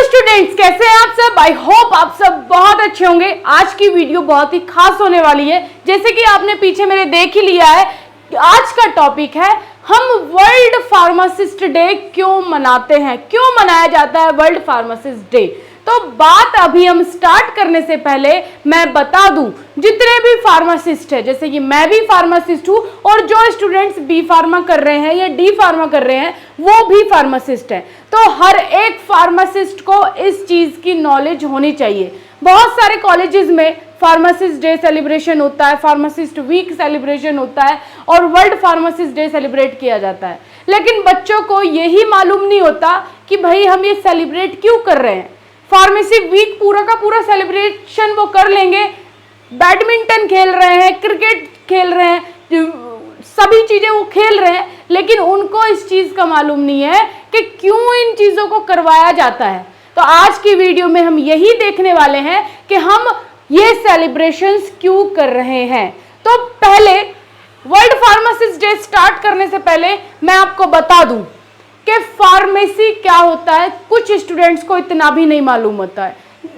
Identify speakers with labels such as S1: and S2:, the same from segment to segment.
S1: Students, कैसे हैं आप सब? आई होप आप सब बहुत अच्छे होंगे। आज की वीडियो बहुत ही खास होने वाली है। जैसे कि आपने पीछे मेरे देख ही लिया है, आज का टॉपिक है हम वर्ल्ड फार्मासिस्ट डे क्यों मनाते हैं, क्यों मनाया जाता है वर्ल्ड फार्मासिस्ट डे। तो बात अभी हम स्टार्ट करने से पहले मैं बता दूं, जितने भी फार्मासिस्ट है, जैसे कि मैं भी फार्मासिस्ट हूं और जो स्टूडेंट्स बी फार्मा कर रहे हैं या डी फार्मा कर रहे हैं वो भी फार्मासिस्ट है, तो हर एक फार्मासिस्ट को इस चीज की नॉलेज होनी चाहिए। बहुत सारे कॉलेजेस में फार्मासिस्ट डे सेलिब्रेशन होता है, फार्मासिस्ट वीक सेलिब्रेशन होता है और वर्ल्ड फार्मासिस्ट डे सेलिब्रेट किया जाता है, लेकिन बच्चों को यही मालूम नहीं होता कि भाई हम ये सेलिब्रेट क्यों कर रहे हैं। फार्मेसी वीक पूरा का पूरा सेलिब्रेशन वो कर लेंगे, बैडमिंटन खेल रहे हैं, क्रिकेट खेल रहे हैं, सभी चीजें वो खेल रहे हैं, लेकिन उनको इस चीज का मालूम नहीं है कि क्यों इन चीजों को करवाया जाता है। तो आज की वीडियो में हम यही देखने वाले हैं कि हम ये सेलिब्रेशंस क्यों कर रहे हैं। तो पहले वर्ल्ड फार्मासिस्ट डे स्टार्ट करने से पहले मैं आपको बता दूं कि फार्मेसी क्या होता है। कुछ स्टूडेंट्स को इतना भी नहीं मालूम होता है,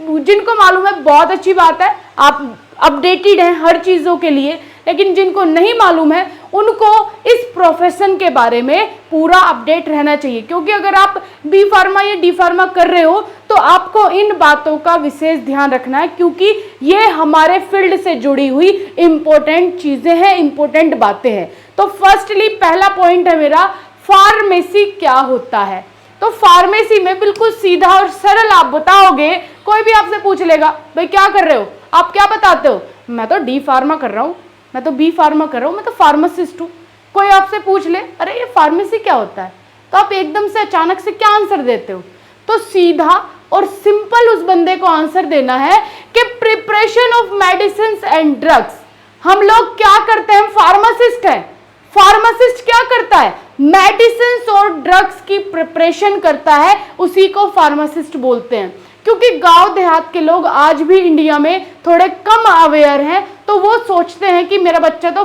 S1: जिनको मालूम है बहुत अच्छी बात है, आप अपडेटेड हैं हर चीज़ों के लिए, लेकिन जिनको नहीं मालूम है उनको इस प्रोफेशन के बारे में पूरा अपडेट रहना चाहिए, क्योंकि अगर आप बी फार्मा या डी फार्मा कर रहे हो तो आपको इन बातों का विशेष ध्यान रखना है, क्योंकि ये हमारे फील्ड से जुड़ी हुई इंपॉर्टेंट चीज़ें हैं, इंपॉर्टेंट बातें हैं। तो फर्स्टली पहला पॉइंट है मेरा, फार्मेसी क्या होता है। तो फार्मेसी में बिल्कुल सीधा और सरल आप बताओगे, कोई भी आपसे पूछ लेगा भाई क्या कर रहे हो, आप क्या बताते हो, मैं तो डी फार्मा कर रहा हूँ, मैं तो बी फार्मा कर रहा हूँ, मैं तो फार्मासिस्ट हूँ। कोई आपसे पूछ ले अरे ये फार्मेसी क्या होता है, तो आप एकदम से अचानक से क्या आंसर देते हो। तो सीधा और सिंपल उस बंदे को आंसर देना है कि preparation of medicine and drugs. हम लोग क्या करते हैं, फार्मासिस्ट है। फार्मासिस्ट क्या करता है, मेडिसिन और ड्रग्स की प्रिपरेशन करता है, उसी को फार्मासिस्ट बोलते हैं। क्योंकि गांव देहात के लोग आज भी इंडिया में थोड़े कम अवेयर हैं, तो वो सोचते हैं कि मेरा बच्चा तो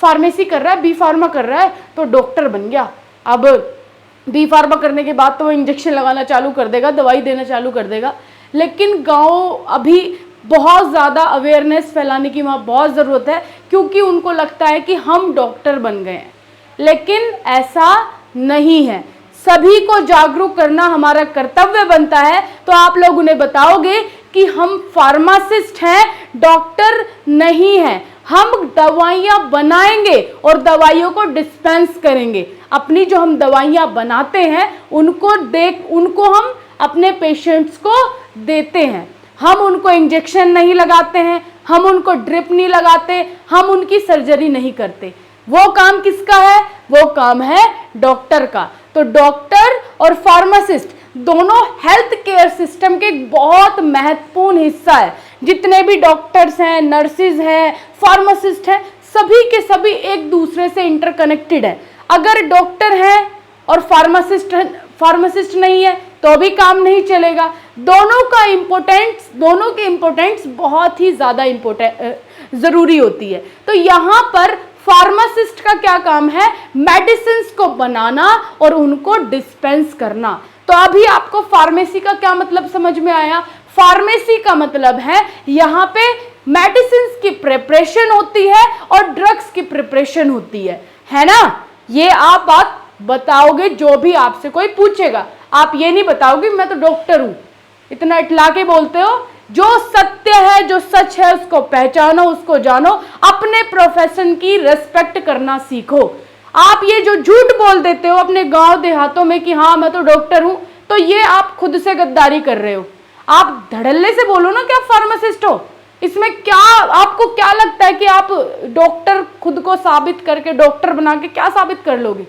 S1: फार्मेसी कर रहा है, बी फार्मा कर रहा है तो डॉक्टर बन गया। अब बी फार्मा करने के बाद तो वो इंजेक्शन लगाना चालू कर देगा, दवाई देना चालू कर देगा। लेकिन गाँव अभी बहुत ज़्यादा अवेयरनेस फैलाने की वहाँ बहुत ज़रूरत है, क्योंकि उनको लगता है कि हम डॉक्टर बन गए हैं, लेकिन ऐसा नहीं है। सभी को जागरूक करना हमारा कर्तव्य बनता है। तो आप लोग उन्हें बताओगे कि हम फार्मासिस्ट हैं, डॉक्टर नहीं हैं। हम दवाइयाँ बनाएंगे और दवाइयों को डिस्पेंस करेंगे। अपनी जो हम दवाइयाँ बनाते हैं उनको हम अपने पेशेंट्स को देते हैं। हम उनको इंजेक्शन नहीं लगाते हैं, हम उनको ड्रिप नहीं लगाते, हम उनकी सर्जरी नहीं करते। वो काम किसका है, वो काम है डॉक्टर का। तो डॉक्टर और फार्मासिस्ट दोनों हेल्थ केयर सिस्टम के एक बहुत महत्वपूर्ण हिस्सा है। जितने भी डॉक्टर्स हैं, नर्सिस हैं, फार्मासिस्ट हैं, सभी के सभी एक दूसरे से इंटरकनेक्टेड है। अगर डॉक्टर है और फार्मासिस्ट नहीं है तो भी काम नहीं चलेगा। दोनों के इम्पोर्टेंस बहुत ही ज़्यादा ज़रूरी होती है। तो यहाँ पर फार्मासिस्ट का क्या काम है, मेडिसिन्स को बनाना और उनको डिस्पेंस करना। तो अभी आपको फार्मेसी का क्या मतलब समझ में आया। फार्मेसी का मतलब है यहाँ पे मेडिसिन्स की प्रिपरेशन होती है और ड्रग्स की प्रिपरेशन होती है ना। ये आप बात बताओगे, जो भी आपसे कोई पूछेगा आप ये नहीं बताओगे मैं तो डॉक्टर हूं, इतना इटला के बोलते हो। जो सत्य है, जो सच है, उसको पहचानो, उसको जानो, अपने प्रोफेशन की रिस्पेक्ट करना सीखो। आप ये जो झूठ बोल देते हो अपने गांव देहातों में कि हाँ मैं तो डॉक्टर हूं, तो ये आप खुद से गद्दारी कर रहे हो। आप धड़ल्ले से बोलो ना कि आप फार्मासिस्ट हो। इसमें क्या आपको क्या लगता है कि आप डॉक्टर खुद को साबित करके, डॉक्टर बना के क्या साबित कर लोगे।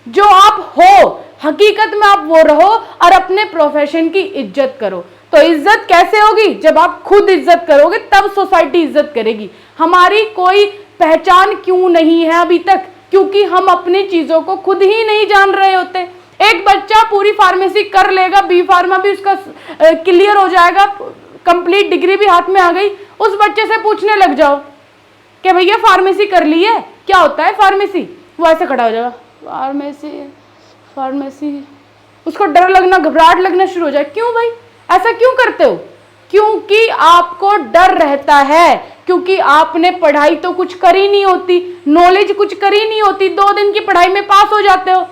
S1: जो आप हो हकीकत में आप वो रहो और अपने प्रोफेशन की इज्जत करो। तो इज्जत कैसे होगी, जब आप खुद इज्जत करोगे तब सोसाइटी इज्जत करेगी। हमारी कोई पहचान क्यों नहीं है अभी तक, क्योंकि हम अपनी चीजों को खुद ही नहीं जान रहे होते। एक बच्चा पूरी फार्मेसी कर लेगा, बी फार्मा भी उसका क्लियर हो जाएगा, कंप्लीट डिग्री भी हाथ में आ गई, उस बच्चे से पूछने लग जाओ कि भैया फार्मेसी कर ली है, क्या होता है फार्मेसी, वो ऐसे खड़ा हो जाएगा, फार्मेसी उसको डर लगना, घबराहट लगना शुरू हो जाए। क्यों भाई, ऐसा क्यों करते हो? क्योंकि आपको डर रहता है, क्योंकि आपने पढ़ाई तो कुछ करी नहीं होती, नॉलेज कुछ करी नहीं होती, 2 दिन की पढ़ाई में पास हो जाते हो।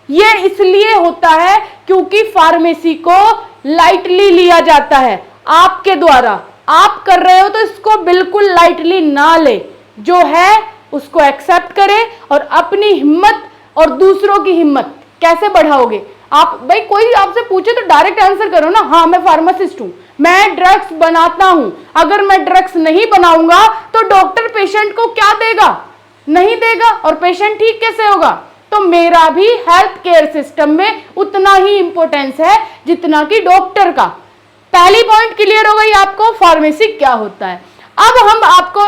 S1: ये इसलिए होता है क्योंकि फार्मेसी को लाइटली लिया जाता है आपके द्वारा। आप कर रहे हो तो इसको बिल्कुल लाइटली ना ले, जो है उसको एक्सेप्ट करें और अपनी हिम्मत और दूसरों की हिम्मत कैसे बढ़ाओगे आप? भाई कोई आपसे पूछे तो डायरेक्ट आंसर करो ना, हाँ मैं फार्मासिस्ट हूं, मैं ड्रग्स बनाता हूं। अगर मैं ड्रग्स नहीं बनाऊंगा तो डॉक्टर पेशेंट को क्या देगा? नहीं देगा, और पेशेंट ठीक कैसे होगा? तो मेरा भी हेल्थ केयर सिस्टम में उतना ही इंपॉर्टेंस है जितना कि डॉक्टर का। पहली पॉइंट क्लियर हो गई आपको, फार्मेसी क्या होता है। अब हम आपको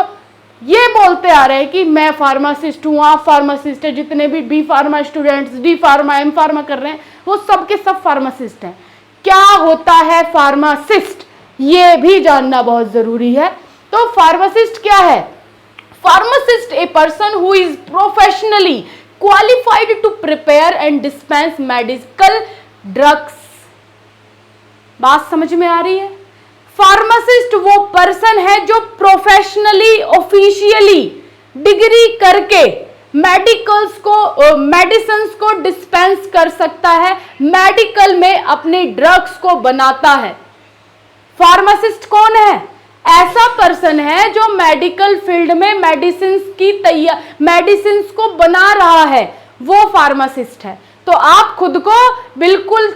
S1: ये बोलते आ रहे हैं कि मैं फार्मासिस्ट हूं, आप फार्मासिस्ट है, जितने भी B pharma students, D pharma, M pharma कर रहे हैं वो सब के सब फार्मासिस्ट हैं। क्या होता है फार्मासिस्ट, ये भी जानना बहुत जरूरी है। तो फार्मासिस्ट क्या है? Pharmacist a person who is professionally qualified to prepare and dispense medical drugs. बात समझ में आ रही है? फार्मासिस्ट वो पर्सन है जो प्रोफेशनली, ऑफिशियली डिग्री करके मेडिसिन को डिस्पेंस कर सकता है, मेडिकल में अपने ड्रग्स को बनाता है। फार्मासिस्ट कौन है? ऐसा पर्सन है जो मेडिकल फील्ड में मेडिसिन को बना रहा है, वो फार्मासिस्ट है। तो आप खुद को बिल्कुल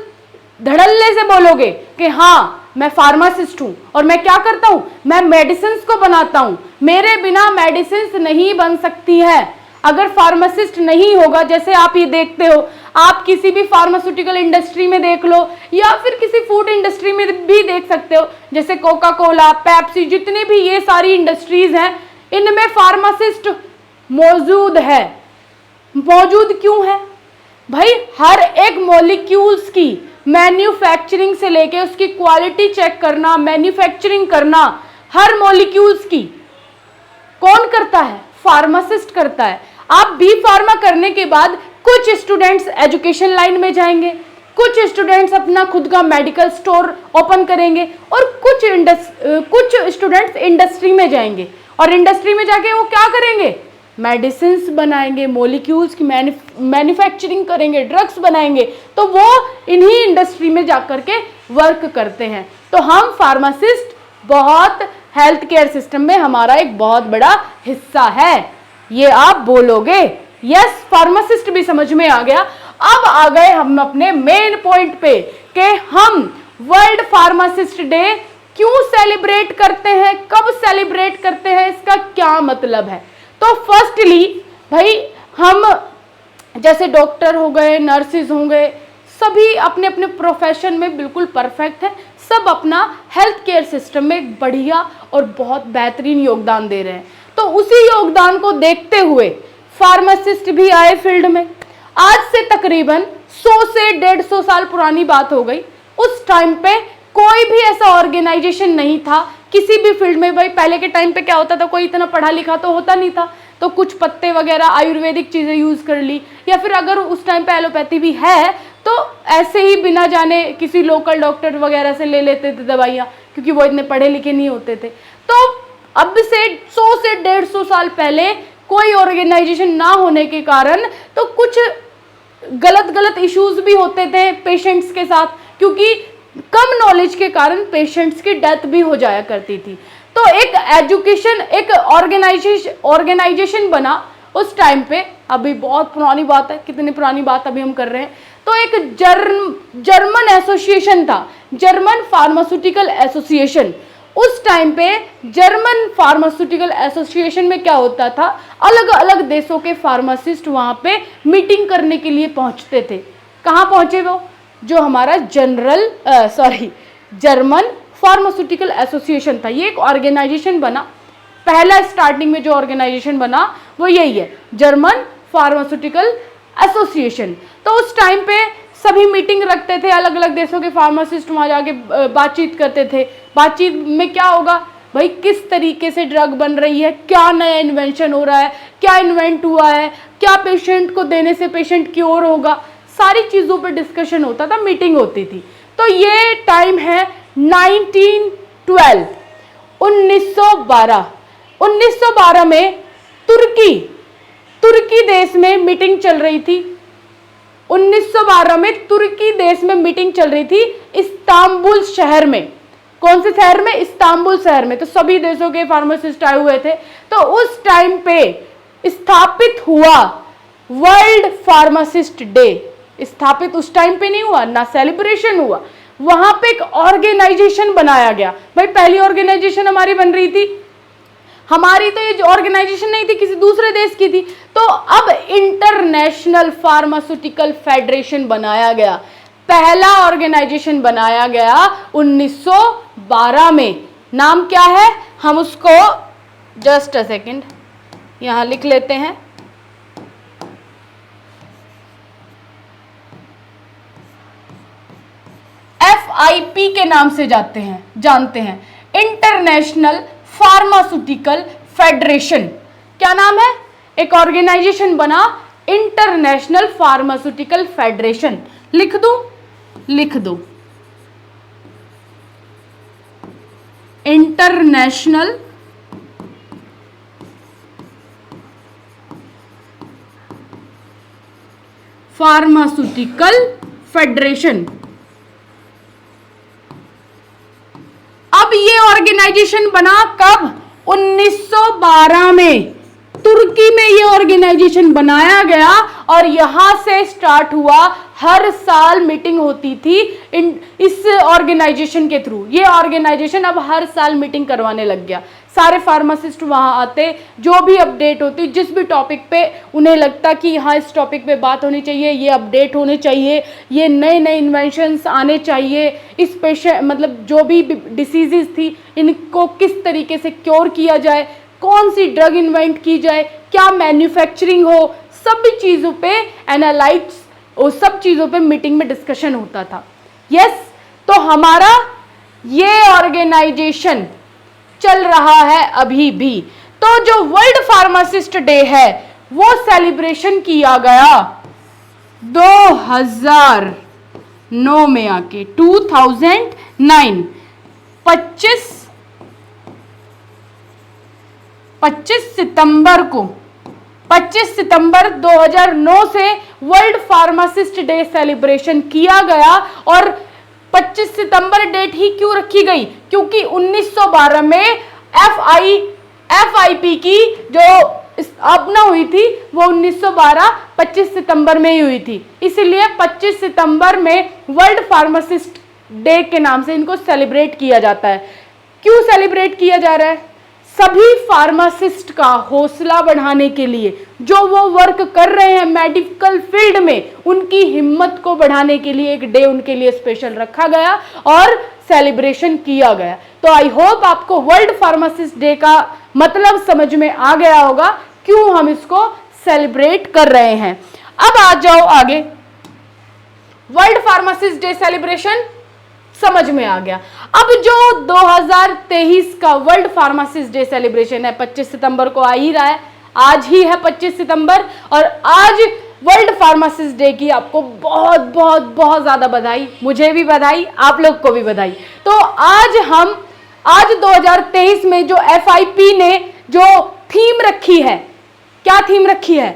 S1: धड़ल्ले से बोलोगे कि हाँ मैं फार्मासिस्ट हूं और मैं क्या करता हूं, मैं मेडिसिन को बनाता हूं, मेरे बिना मेडिसिन नहीं बन सकती है। अगर फार्मासिस्ट नहीं होगा, जैसे आप ये देखते हो, आप किसी भी फार्मास्यूटिकल इंडस्ट्री में देख लो या फिर किसी फूड इंडस्ट्री में भी देख सकते हो, जैसे कोका कोला, पेप्सी, जितनी भी ये सारी इंडस्ट्रीज हैं, इनमें फार्मासिस्ट मौजूद है। मौजूद क्यों है भाई? हर एक मॉलिक्यूल्स की मैन्युफैक्चरिंग से लेके उसकी क्वालिटी चेक करना, मैन्युफैक्चरिंग करना, हर मॉलिक्यूल्स की कौन करता है? फार्मासिस्ट करता है। आप बी फार्मा करने के बाद कुछ स्टूडेंट्स एजुकेशन लाइन में जाएंगे, कुछ स्टूडेंट्स अपना खुद का मेडिकल स्टोर ओपन करेंगे और कुछ स्टूडेंट्स इंडस्ट्री में जाएंगे, और इंडस्ट्री में जाके वो क्या करेंगे? मेडिसिन्स बनाएंगे, मॉलिक्यूल्स की मैन्युफैक्चरिंग करेंगे, ड्रग्स बनाएंगे। तो वो इन्हीं इंडस्ट्री में जाकर के वर्क करते हैं। तो हम फार्मासिस्ट बहुत हेल्थ केयर सिस्टम में हमारा एक बहुत बड़ा हिस्सा है। ये आप बोलोगे यस, फार्मासिस्ट भी समझ में आ गया। अब आ गए हम अपने मेन पॉइंट पे कि हम वर्ल्ड फार्मासिस्ट डे क्यों सेलिब्रेट करते हैं, कब सेलिब्रेट करते हैं, इसका क्या मतलब है। तो फर्स्टली भाई, हम जैसे डॉक्टर हो गए, नर्सिस हो गए, सभी अपने अपने प्रोफेशन में बिल्कुल परफेक्ट है, सब अपना हेल्थ केयर सिस्टम में बढ़िया और बहुत बेहतरीन योगदान दे रहे हैं। तो उसी योगदान को देखते हुए फार्मासिस्ट भी आए फील्ड में। आज से तकरीबन 100 से 150 साल पुरानी बात हो गई। उस टाइम पे कोई भी ऐसा ऑर्गेनाइजेशन नहीं था किसी भी फील्ड में। भाई पहले के टाइम पे क्या होता था, कोई इतना पढ़ा लिखा तो होता नहीं था, तो कुछ पत्ते वगैरह आयुर्वेदिक चीज़ें यूज़ कर ली, या फिर अगर उस टाइम पे एलोपैथी भी है तो ऐसे ही बिना जाने किसी लोकल डॉक्टर वगैरह से ले लेते थे दवाइयाँ, क्योंकि वो इतने पढ़े लिखे नहीं होते थे। तो अब से 100 से 150 साल पहले कोई ऑर्गेनाइजेशन ना होने के कारण तो कुछ गलत इश्यूज भी होते थे पेशेंट्स के साथ, क्योंकि कम नॉलेज के कारण पेशेंट्स की डेथ भी हो जाया करती थी। तो एक एजुकेशन, एक ऑर्गेनाइजेशन बना उस टाइम पे। अभी बहुत पुरानी बात है, कितनी पुरानी बात अभी हम कर रहे हैं। तो एक जर्मन एसोसिएशन था, जर्मन फार्मास्यूटिकल एसोसिएशन। उस टाइम पे जर्मन फार्मास्यूटिकल एसोसिएशन में क्या होता था, अलग अलग देशों के फार्मासिस्ट वहां पे मीटिंग करने के लिए पहुंचते थे। कहाँ पहुंचे वो? जो हमारा जर्मन फार्मास्यूटिकल एसोसिएशन था, ये एक ऑर्गेनाइजेशन बना। पहला स्टार्टिंग में जो ऑर्गेनाइजेशन बना वो यही है, जर्मन फार्मास्यूटिकल एसोसिएशन। तो उस टाइम पे सभी मीटिंग रखते थे, अलग अलग देशों के फार्मासिस्ट वहाँ जाके बातचीत करते थे। बातचीत में क्या होगा भाई, किस तरीके से ड्रग बन रही है, क्या नया इन्वेंशन हो रहा है, क्या इन्वेंट हुआ है, क्या पेशेंट को देने से पेशेंट क्योर होगा, सारी चीजों पर डिस्कशन होता था, मीटिंग होती थी। तो ये टाइम है 1912, 1912। 1912 में तुर्की देश में मीटिंग चल रही थी। 1912 में तुर्की देश में मीटिंग चल रही थी इस्तांबुल शहर में। कौन से शहर में? इस्तांबुल शहर में। तो सभी देशों के फार्मासिस्ट आए हुए थे। तो उस टाइम पे स्थापित हुआ वर्ल्ड फार्मासिस्ट डे। स्थापित उस टाइम पे नहीं हुआ, ना सेलिब्रेशन हुआ, वहां पे एक ऑर्गेनाइजेशन बनाया गया। भाई पहली ऑर्गेनाइजेशन हमारी बन रही थी, हमारी तो ये ऑर्गेनाइजेशन नहीं थी, किसी दूसरे देश की थी। तो अब इंटरनेशनल फार्मास्यूटिकल फेडरेशन बनाया गया। पहला ऑर्गेनाइजेशन बनाया गया 1912 में। नाम क्या है? हम उसको जस्ट अ सेकेंड यहां लिख लेते हैं। FIP के नाम से जानते हैं, इंटरनेशनल फार्मास्यूटिकल फेडरेशन। क्या नाम है? एक ऑर्गेनाइजेशन बना, इंटरनेशनल फार्मास्यूटिकल फेडरेशन। लिख दो इंटरनेशनल फार्मास्यूटिकल फेडरेशन। अब ये ऑर्गेनाइजेशन बना कब? 1912 में तुर्की में ये ऑर्गेनाइजेशन बनाया गया और यहां से स्टार्ट हुआ। हर साल मीटिंग होती थी इस ऑर्गेनाइजेशन के थ्रू। ये ऑर्गेनाइजेशन अब हर साल मीटिंग करवाने लग गया। सारे फार्मासिस्ट वहां आते, जो भी अपडेट होती, जिस भी टॉपिक पे उन्हें लगता कि हाँ इस टॉपिक पे बात होनी चाहिए, ये अपडेट होने चाहिए, ये नए नए इन्वेंशंस आने चाहिए, इस पेशेंट मतलब जो भी डिसीजेस थी इनको किस तरीके से क्योर किया जाए, कौन सी ड्रग इन्वेंट की जाए, क्या मैन्युफैक्चरिंग हो, सभी चीज़ों पे एनालाइट्स और सब चीज़ों पे मीटिंग में डिस्कशन होता था। यस, तो हमारा ये ऑर्गेनाइजेशन चल रहा है अभी भी। तो जो वर्ल्ड फार्मासिस्ट डे है वो सेलिब्रेशन किया गया 2009 में आके, 2009 25 सितंबर को, 25 सितंबर 2009 से वर्ल्ड फार्मासिस्ट डे सेलिब्रेशन किया गया। और 25 सितंबर डेट ही क्यों रखी गई? क्योंकि 1912 में FIP की जो स्थापना हुई थी वो 1912 25 सितंबर में ही हुई थी। इसलिए 25 सितंबर में वर्ल्ड फार्मासिस्ट डे के नाम से इनको सेलिब्रेट किया जाता है। क्यों सेलिब्रेट किया जा रहा है? सभी फार्मासिस्ट का हौसला बढ़ाने के लिए, जो वो वर्क कर रहे हैं मेडिकल फील्ड में, उनकी हिम्मत को बढ़ाने के लिए एक डे उनके लिए स्पेशल रखा गया और सेलिब्रेशन किया गया। तो आई होप आपको वर्ल्ड फार्मासिस्ट डे का मतलब समझ में आ गया होगा, क्यों हम इसको सेलिब्रेट कर रहे हैं। अब आ जाओ आगे। वर्ल्ड फार्मासिस्ट डे सेलिब्रेशन समझ में आ गया। अब जो 2023 का वर्ल्ड फार्मासिस्ट डे सेलिब्रेशन है 25 सितंबर को आ ही रहा है, आज ही है 25 सितंबर, और आज वर्ल्ड फार्मासिस्ट डे की आपको बहुत बहुत बहुत ज्यादा बधाई, मुझे भी बधाई, आप लोग को भी बधाई। तो आज 2023 में जो FIP ने जो थीम रखी है, क्या थीम रखी है?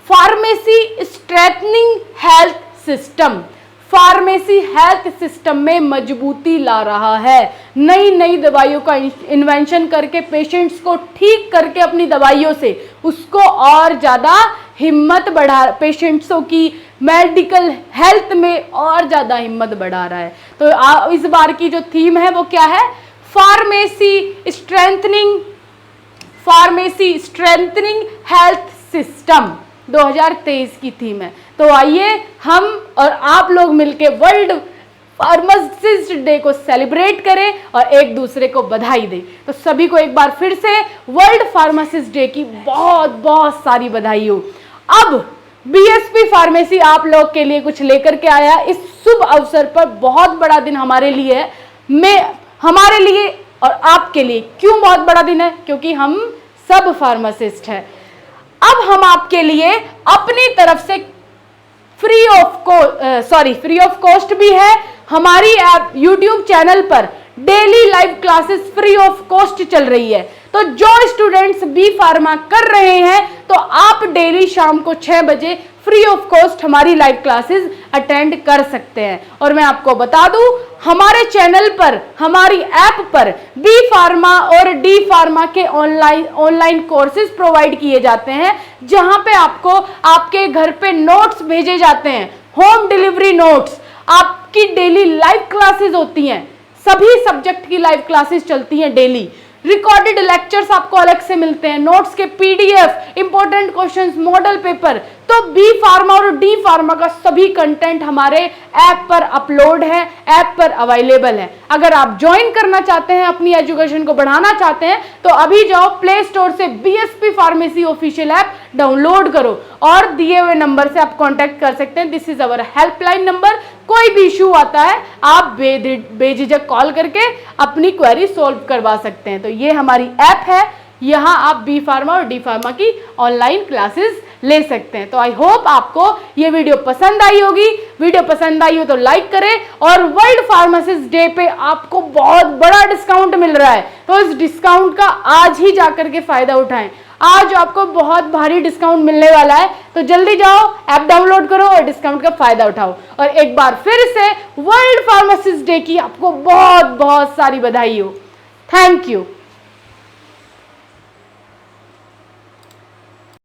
S1: Pharmacy strengthening health system. Pharmacy health system में मजबूती ला रहा है। नई नई दवाइयों का इन्वेंशन करके पेशेंट्स को ठीक करके अपनी दवाइयों से उसको और ज़्यादा हिम्मत बढ़ा, पेशेंट्सों की मेडिकल हेल्थ में और ज़्यादा हिम्मत बढ़ा रहा है। तो इस बार की जो थीम है वो क्या है? फार्मेसी स्ट्रेंथनिंग हेल्थ सिस्टम 2023 की थीम है। तो आइए हम और आप लोग मिलके वर्ल्ड फार्मासिस्ट डे को सेलिब्रेट करें और एक दूसरे को बधाई दें। तो सभी को एक बार फिर से वर्ल्ड फार्मासिस्ट डे की बहुत बहुत सारी बधाई हो। अब BSP फार्मेसी आप लोग के लिए कुछ लेकर के आया इस शुभ अवसर पर। बहुत बड़ा दिन हमारे लिए है, हमारे लिए और आपके लिए। क्यों बहुत बड़ा दिन है? क्योंकि हम सब फार्मासिस्ट हैं। अब हम आपके लिए अपनी तरफ से फ्री ऑफ कॉस्ट भी है। हमारी ऐप यूट्यूब चैनल पर daily live classes free of cost चल रही है। तो जो स्टूडेंट्स बी फार्मा कर रहे हैं तो आप डेली शाम को 6 बजे फ्री ऑफ कॉस्ट हमारी लाइव क्लासेस अटेंड कर सकते हैं। और मैं आपको बता दूं, हमारे चैनल पर, हमारी ऐप पर बी फार्मा और डी फार्मा के ऑनलाइन कोर्सेज प्रोवाइड किए जाते हैं, जहां पे आपको आपके घर पे नोट्स भेजे जाते हैं, होम डिलीवरी नोट्स। आपकी डेली लाइव क्लासेस होती हैं, सभी सब्जेक्ट की लाइव क्लासेस चलती हैं डेली। रिकॉर्डेड लेक्चर्स आपको अलग से मिलते हैं, नोट्स के PDF, important questions, model paper. तो बी फार्मा और डी फार्मा का सभी कंटेंट हमारे ऐप पर अपलोड है, ऐप पर अवेलेबल है। अगर आप ज्वाइन करना चाहते हैं, अपनी एजुकेशन को बढ़ाना चाहते हैं, तो अभी जाओ प्ले स्टोर से BSP pharmacy official app download करो और दिए हुए नंबर से आप कांटेक्ट कर सकते हैं। This is our helpline number. कोई भी इशू आता है आप बेझिझक कॉल करके अपनी क्वेरी सॉल्व करवा सकते हैं। तो ये हमारी ऐप है, यहाँ आप बी फार्मा और डी फार्मा की ऑनलाइन क्लासेस ले सकते हैं। तो आई होप आपको ये वीडियो पसंद आई होगी। वीडियो पसंद आई हो तो लाइक करें, और वर्ल्ड फार्मासिस्ट डे पे आपको बहुत बड़ा डिस्काउंट मिल रहा है, तो इस डिस्काउंट का आज ही जाकर के फायदा उठाएं। आज आपको बहुत भारी डिस्काउंट मिलने वाला है, तो जल्दी जाओ, ऐप डाउनलोड करो और डिस्काउंट का फायदा उठाओ। और एक बार फिर से वर्ल्ड फार्मासिस्ट डे की आपको बहुत बहुत सारी बधाई हो। Thank you.